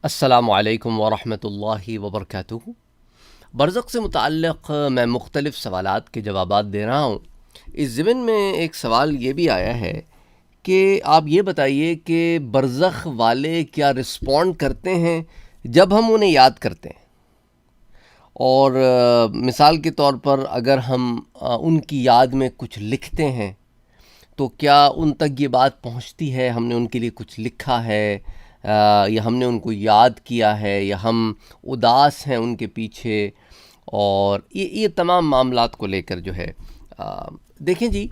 السلام علیکم ورحمۃ اللہ وبرکاتہ۔ برزخ سے متعلق میں مختلف سوالات کے جوابات دے رہا ہوں۔ اس ضمن میں ایک سوال یہ بھی آیا ہے کہ آپ یہ بتائیے کہ برزخ والے کیا رسپونڈ کرتے ہیں جب ہم انہیں یاد کرتے ہیں، اور مثال کے طور پر اگر ہم ان کی یاد میں کچھ لکھتے ہیں تو کیا ان تک یہ بات پہنچتی ہے ہم نے ان کے لیے کچھ لکھا ہے، یا ہم نے ان کو یاد کیا ہے، یا ہم اداس ہیں ان کے پیچھے، اور یہ تمام معاملات کو لے کر جو ہے دیکھیں جی،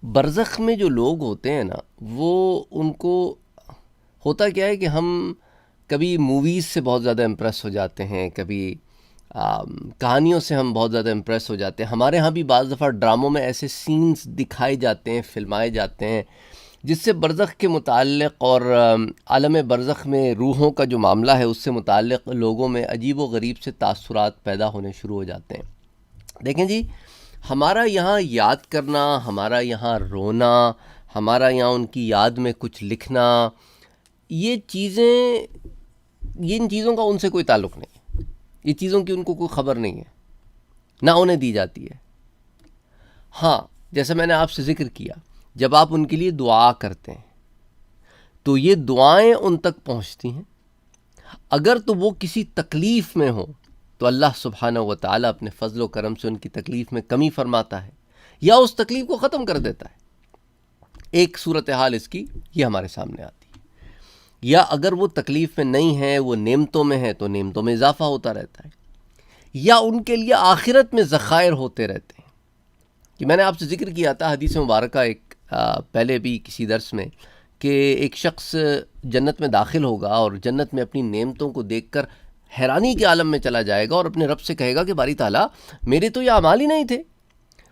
برزخ میں جو لوگ ہوتے ہیں نا، وہ ان کو ہوتا کیا ہے کہ ہم کبھی موویز سے بہت زیادہ امپریس ہو جاتے ہیں، کبھی کہانیوں سے ہم بہت زیادہ امپریس ہو جاتے ہیں۔ ہمارے ہاں بھی بعض دفعہ ڈراموں میں ایسے سینز دکھائے جاتے ہیں، فلمائے جاتے ہیں، جس سے برزخ کے متعلق اور عالم برزخ میں روحوں کا جو معاملہ ہے اس سے متعلق لوگوں میں عجیب و غریب سے تاثرات پیدا ہونے شروع ہو جاتے ہیں۔ دیکھیں جی، ہمارا یہاں یاد کرنا، ہمارا یہاں رونا، ہمارا یہاں ان کی یاد میں کچھ لکھنا، یہ چیزیں، ان چیزوں کا ان سے کوئی تعلق نہیں ہے، یہ چیزوں کی ان کو کوئی خبر نہیں ہے، نہ انہیں دی جاتی ہے۔ ہاں، جیسے میں نے آپ سے ذکر کیا، جب آپ ان کے لیے دعا کرتے ہیں تو یہ دعائیں ان تک پہنچتی ہیں۔ اگر تو وہ کسی تکلیف میں ہوں تو اللہ سبحانہ و تعالیٰ اپنے فضل و کرم سے ان کی تکلیف میں کمی فرماتا ہے، یا اس تکلیف کو ختم کر دیتا ہے۔ ایک صورتحال اس کی یہ ہمارے سامنے آتی ہے۔ یا اگر وہ تکلیف میں نہیں ہے، وہ نعمتوں میں ہے، تو نعمتوں میں اضافہ ہوتا رہتا ہے، یا ان کے لیے آخرت میں ذخائر ہوتے رہتے ہیں۔ کہ میں نے آپ سے ذکر کیا تھا حدیث مبارکہ ایک پہلے بھی کسی درس میں، کہ ایک شخص جنت میں داخل ہوگا اور جنت میں اپنی نعمتوں کو دیکھ کر حیرانی کے عالم میں چلا جائے گا، اور اپنے رب سے کہے گا کہ باری تعالیٰ، میرے تو یہ اعمال ہی نہیں تھے،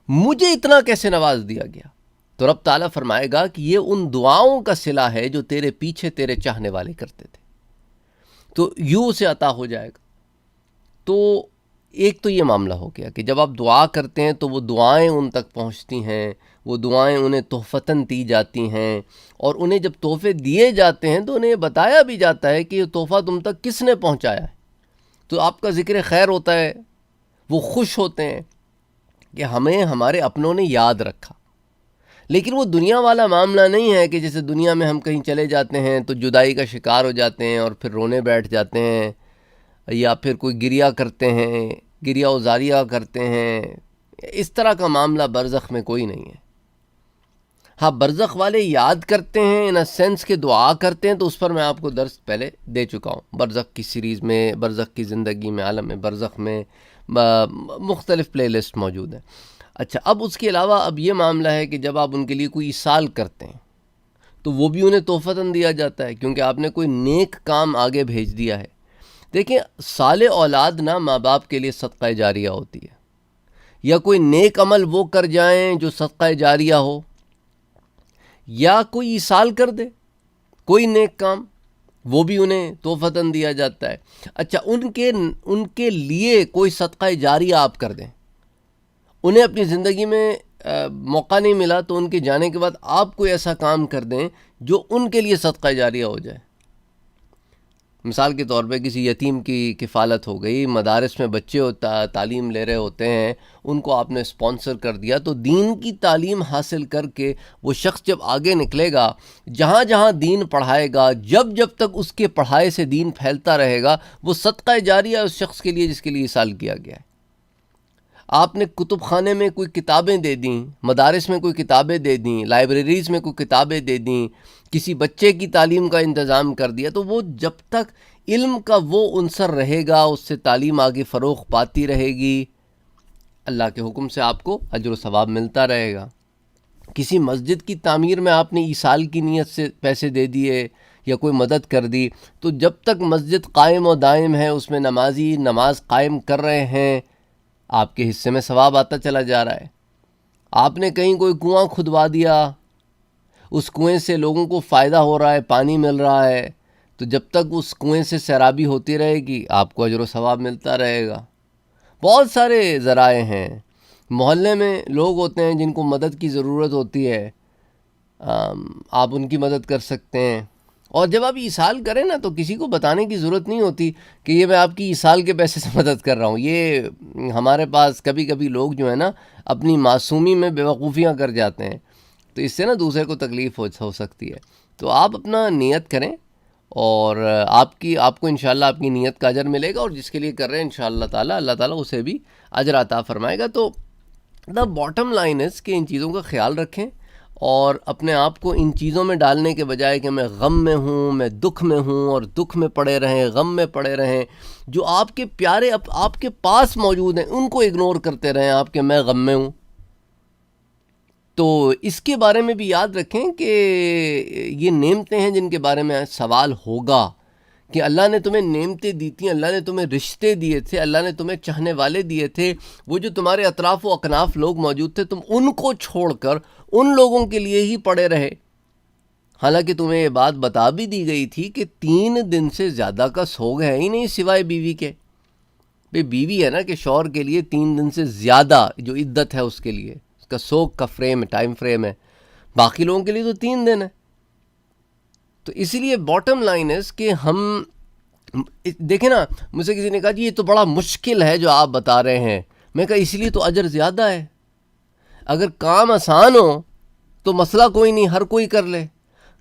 مجھے اتنا کیسے نواز دیا گیا؟ تو رب تعالیٰ فرمائے گا کہ یہ ان دعاؤں کا صلہ ہے جو تیرے پیچھے تیرے چاہنے والے کرتے تھے، تو یوں اسے عطا ہو جائے گا۔ تو ایک تو یہ معاملہ ہو گیا کہ جب آپ دعا کرتے ہیں تو وہ دعائیں ان تک پہنچتی ہیں، وہ دعائیں انہیں تحفتاً دی جاتی ہیں، اور انہیں جب تحفے دیے جاتے ہیں تو انہیں یہ بتایا بھی جاتا ہے کہ یہ تحفہ تم تک کس نے پہنچایا ہے۔ تو آپ کا ذکر خیر ہوتا ہے، وہ خوش ہوتے ہیں کہ ہمیں ہمارے اپنوں نے یاد رکھا۔ لیکن وہ دنیا والا معاملہ نہیں ہے کہ جیسے دنیا میں ہم کہیں چلے جاتے ہیں تو جدائی کا شکار ہو جاتے ہیں اور پھر رونے بیٹھ جاتے ہیں، یا پھر کوئی گریہ کرتے ہیں، گریہ و زاریہ کرتے ہیں۔ اس طرح کا معاملہ برزخ میں کوئی نہیں ہے۔ ہاں، برزخ والے یاد کرتے ہیں ان سینس کے دعا کرتے ہیں، تو اس پر میں آپ کو درس پہلے دے چکا ہوں، برزخ کی سیریز میں، برزخ کی زندگی میں، عالم برزخ میں مختلف پلے لسٹ موجود ہیں۔ اچھا، اب اس کے علاوہ اب یہ معاملہ ہے کہ جب آپ ان کے لیے کوئی ایصال کرتے ہیں تو وہ بھی انہیں تحفتاً دیا جاتا ہے، کیونکہ آپ نے کوئی نیک کام آگے بھیج دیا ہے۔ دیکھیں، صالح اولاد نہ ماں باپ کے لیے صدقہ جاریہ ہوتی ہے، یا کوئی نیک عمل وہ کر جائیں جو صدقہ جاریہ ہو، یا کوئی ایصال کر دے کوئی نیک کام، وہ بھی انہیں تحفتاً دیا جاتا ہے۔ اچھا، ان کے لیے کوئی صدقہ جاریہ آپ کر دیں، انہیں اپنی زندگی میں موقع نہیں ملا تو ان کے جانے کے بعد آپ کوئی ایسا کام کر دیں جو ان کے لیے صدقہ جاریہ ہو جائے۔ مثال کے طور پہ کسی یتیم کی کفالت ہو گئی، مدارس میں بچے تعلیم لے رہے ہوتے ہیں، ان کو آپ نے اسپانسر کر دیا، تو دین کی تعلیم حاصل کر کے وہ شخص جب آگے نکلے گا، جہاں جہاں دین پڑھائے گا، جب تک اس کے پڑھائے سے دین پھیلتا رہے گا، وہ صدقہ جاریہ اس شخص کے لیے جس کے لیے ایصال کیا گیا ہے۔ آپ نے کتب خانے میں کوئی کتابیں دے دیں، مدارس میں کوئی کتابیں دے دیں، لائبریریز میں کوئی کتابیں دے دیں، کسی بچے کی تعلیم کا انتظام کر دیا، تو وہ جب تک علم کا وہ عنصر رہے گا، اس سے تعلیم آگے فروغ پاتی رہے گی، اللہ کے حکم سے آپ کو اجر و ثواب ملتا رہے گا۔ کسی مسجد کی تعمیر میں آپ نے ایصال کی نیت سے پیسے دے دیے یا کوئی مدد کر دی، تو جب تک مسجد قائم و دائم ہے، اس میں نمازی نماز قائم کر رہے ہیں، آپ کے حصے میں ثواب آتا چلا جا رہا ہے۔ آپ نے کہیں کوئی کنواں کھدوا دیا، اس کنویں سے لوگوں کو فائدہ ہو رہا ہے، پانی مل رہا ہے، تو جب تک اس کنویں سے سیرابی ہوتی رہے گی، آپ کو اجر و ثواب ملتا رہے گا۔ بہت سارے ذرائع ہیں۔ محلے میں لوگ ہوتے ہیں جن کو مدد کی ضرورت ہوتی ہے، آپ ان کی مدد کر سکتے ہیں۔ اور جب آپ ایصال کریں نا تو کسی کو بتانے کی ضرورت نہیں ہوتی کہ یہ میں آپ کی ایصال کے پیسے سے مدد کر رہا ہوں. یہ ہمارے پاس کبھی کبھی لوگ جو ہے نا اپنی معصومی میں بیوقوفیاں کر جاتے ہیں، تو اس سے نا دوسرے کو تکلیف ہو سکتی ہے. تو آپ اپنا نیت کریں اور آپ کو انشاءاللہ آپ کی نیت کا اجر ملے گا، اور جس کے لیے کر رہے ہیں انشاءاللہ تعالیٰ اللہ تعالیٰ اسے بھی اجر عطا فرمائے گا. تو دا باٹم لائن از کہ ان چیزوں کا خیال رکھیں اور اپنے آپ کو ان چیزوں میں ڈالنے کے بجائے کہ میں غم میں ہوں، میں دکھ میں ہوں اور دکھ میں پڑے رہیں، غم میں پڑے رہیں، جو آپ کے پیارے آپ کے پاس موجود ہیں ان کو اگنور کرتے رہیں آپ کہ میں غم میں ہوں. تو اس کے بارے میں بھی یاد رکھیں کہ یہ نعمتیں ہیں جن کے بارے میں سوال ہوگا کہ اللہ نے تمہیں نعمتیں دی تھیں، اللہ نے تمہیں رشتے دیے تھے، اللہ نے تمہیں چاہنے والے دیے تھے، وہ جو تمہارے اطراف و اکناف لوگ موجود تھے تم ان کو چھوڑ کر ان لوگوں کے لیے ہی پڑے رہے. حالانکہ تمہیں یہ بات بتا بھی دی گئی تھی کہ 3 دن سے زیادہ کا سوگ ہے ہی نہیں سوائے بیوی کے. بیوی ہے نا کہ شوہر کے لیے 3 دن سے زیادہ جو عدت ہے اس کے لیے اس کا سوگ کا ٹائم فریم ہے، باقی لوگوں کے لیے تو 3 دن ہے. تو اسی لیے باٹم لائن ہے کہ ہم دیکھیں نا، مجھ سے کسی نے کہا جی یہ تو بڑا مشکل ہے جو آپ بتا رہے ہیں. میں کہا اسی لیے تو اجر زیادہ ہے. اگر کام آسان ہو تو مسئلہ کوئی نہیں، ہر کوئی کر لے.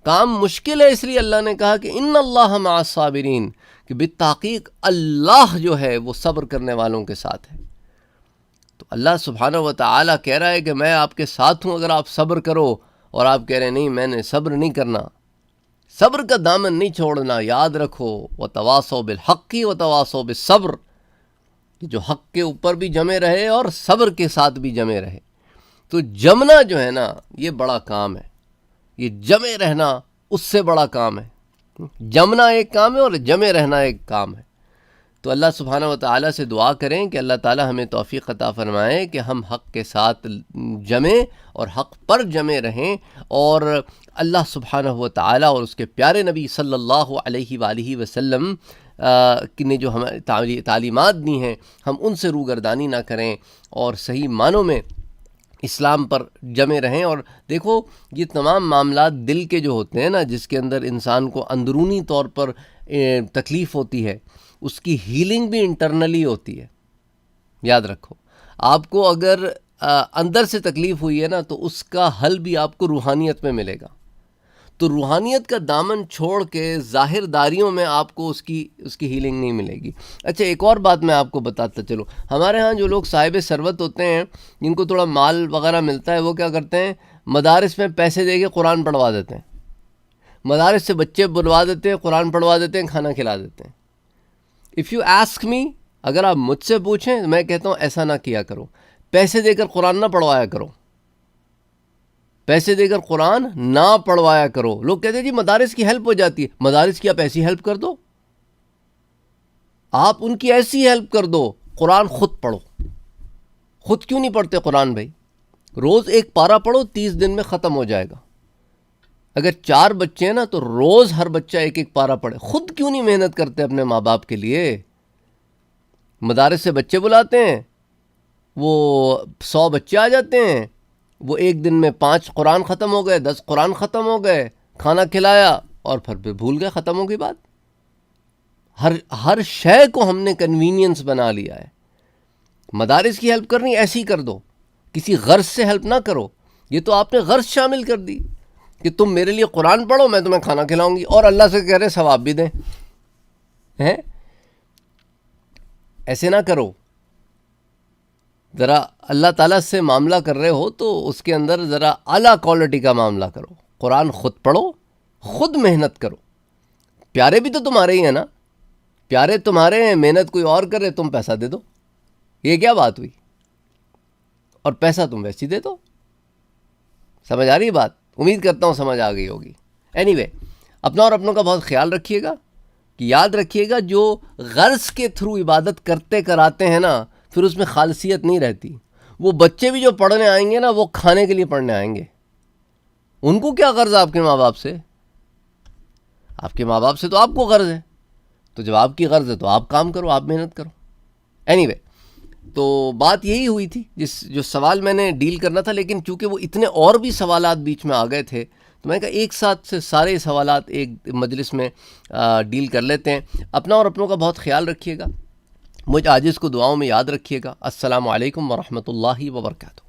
کام مشکل ہے اس لیے اللہ نے کہا کہ ان اللہ مع الصابرین، کہ بالتحقیق اللہ جو ہے وہ صبر کرنے والوں کے ساتھ ہے. تو اللہ سبحانہ و تعالیٰ کہہ رہا ہے کہ میں آپ کے ساتھ ہوں اگر آپ صبر کرو، اور آپ کہہ رہے ہیں نہیں میں نے صبر نہیں کرنا. صبر کا دامن نہیں چھوڑنا. یاد رکھو وتواصوا بالحق وتواصوا بالصبر، جو حق کے اوپر بھی جمے رہے اور صبر کے ساتھ بھی جمے رہے. تو جمنا جو ہے نا یہ بڑا کام ہے، یہ جمے رہنا اس سے بڑا کام ہے. جمنا ایک کام ہے اور جمے رہنا ایک کام ہے. تو اللہ سبحانہ و تعالیٰ سے دعا کریں کہ اللہ تعالیٰ ہمیں توفیق عطا فرمائے کہ ہم حق کے ساتھ جمیں اور حق پر جمے رہیں، اور اللہ سبحانہ و تعالیٰ اور اس کے پیارے نبی صلی اللہ علیہ وآلہ وسلم نے جو ہمیں تعلیمات دی ہیں ہم ان سے روگردانی نہ کریں اور صحیح معنوں میں اسلام پر جمے رہیں. اور دیکھو یہ تمام معاملات دل کے جو ہوتے ہیں نا، جس کے اندر انسان کو اندرونی طور پر تکلیف ہوتی ہے، اس کی ہیلنگ بھی انٹرنلی ہوتی ہے. یاد رکھو آپ کو اگر اندر سے تکلیف ہوئی ہے نا تو اس کا حل بھی آپ کو روحانیت میں ملے گا. تو روحانیت کا دامن چھوڑ کے ظاہر داریوں میں آپ کو اس کی ہیلنگ نہیں ملے گی. اچھا ایک اور بات میں آپ کو بتاتا چلوں، ہمارے ہاں جو لوگ صاحب ثروت ہوتے ہیں جن کو تھوڑا مال وغیرہ ملتا ہے، وہ کیا کرتے ہیں مدارس میں پیسے دے کے قرآن پڑھوا دیتے ہیں. مدارس سے بچے بلوا دیتے ہیں، قرآن پڑھوا دیتے ہیں، کھانا کھلا دیتے ہیں. اف یو آسک می، اگر آپ مجھ سے پوچھیں میں کہتا ہوں ایسا نہ کیا کرو. پیسے دے کر قرآن نہ پڑھوایا کرو، پیسے دے کر قرآن نہ پڑھوایا کرو. لوگ کہتے ہیں جی مدارس کی ہیلپ ہو جاتی ہے. مدارس کی آپ ایسی ہیلپ کر دو، آپ ان کی ایسی ہیلپ کر دو، قرآن خود پڑھو. خود کیوں نہیں پڑھتے قرآن بھائی؟ روز ایک پارہ پڑھو، 30 دن میں ختم ہو جائے گا. اگر 4 بچے ہیں نا تو روز ہر بچہ ایک پارہ پڑھے. خود کیوں نہیں محنت کرتے اپنے ماں باپ کے لیے؟ مدارس سے بچے بلاتے ہیں، وہ 100 بچے آ جاتے ہیں، وہ ایک دن میں 5 قرآن ختم ہو گئے، 10 قرآن ختم ہو گئے، کھانا کھلایا اور پھر بھول گئے، ختم ہو گئی بات. ہر شے کو ہم نے کنوینئنس بنا لیا ہے. مدارس کی ہیلپ کرنی ایسی کر دو، کسی غرض سے ہیلپ نہ کرو. یہ تو آپ نے غرض شامل کر دی کہ تم میرے لیے قرآن پڑھو، میں تمہیں کھانا کھلاؤں گی، اور اللہ سے کہہ رہے ثواب بھی دیں. ہیں ایسے نہ کرو. ذرا اللہ تعالیٰ سے معاملہ کر رہے ہو تو اس کے اندر ذرا اعلیٰ کوالٹی کا معاملہ کرو. قرآن خود پڑھو، خود محنت کرو. پیارے بھی تو تمہارے ہی ہیں نا، پیارے تمہارے ہیں، محنت کوئی اور کرے تم پیسہ دے دو. یہ کیا بات ہوئی؟ اور پیسہ تم ویسے ہی دے دو. سمجھ آ رہی بات؟ امید کرتا ہوں سمجھ آ گئی ہوگی. اینی وے اپنا اور اپنوں کا بہت خیال رکھیے گا کہ یاد رکھیے گا جو غرض کے تھرو عبادت کرتے کراتے ہیں نا پھر اس میں خالصیت نہیں رہتی. وہ بچے بھی جو پڑھنے آئیں گے نا وہ کھانے کے لیے پڑھنے آئیں گے. ان کو کیا غرض آپ کے ماں باپ سے؟ آپ کے ماں باپ سے تو آپ کو غرض ہے. تو جب آپ کی غرض ہے تو آپ کام کرو، آپ محنت کرو. اینی وے تو بات یہی ہوئی تھی جو سوال میں نے ڈیل کرنا تھا، لیکن چونکہ وہ اتنے اور بھی سوالات بیچ میں آ گئے تھے تو میں کہا ایک ساتھ سے سارے سوالات ایک مجلس میں ڈیل کر لیتے ہیں. اپنا اور اپنوں کا بہت خیال رکھیے گا. مجھ عاجز کو دعاؤں میں یاد رکھیے گا. السلام علیکم ورحمۃ اللہ وبرکاتہ.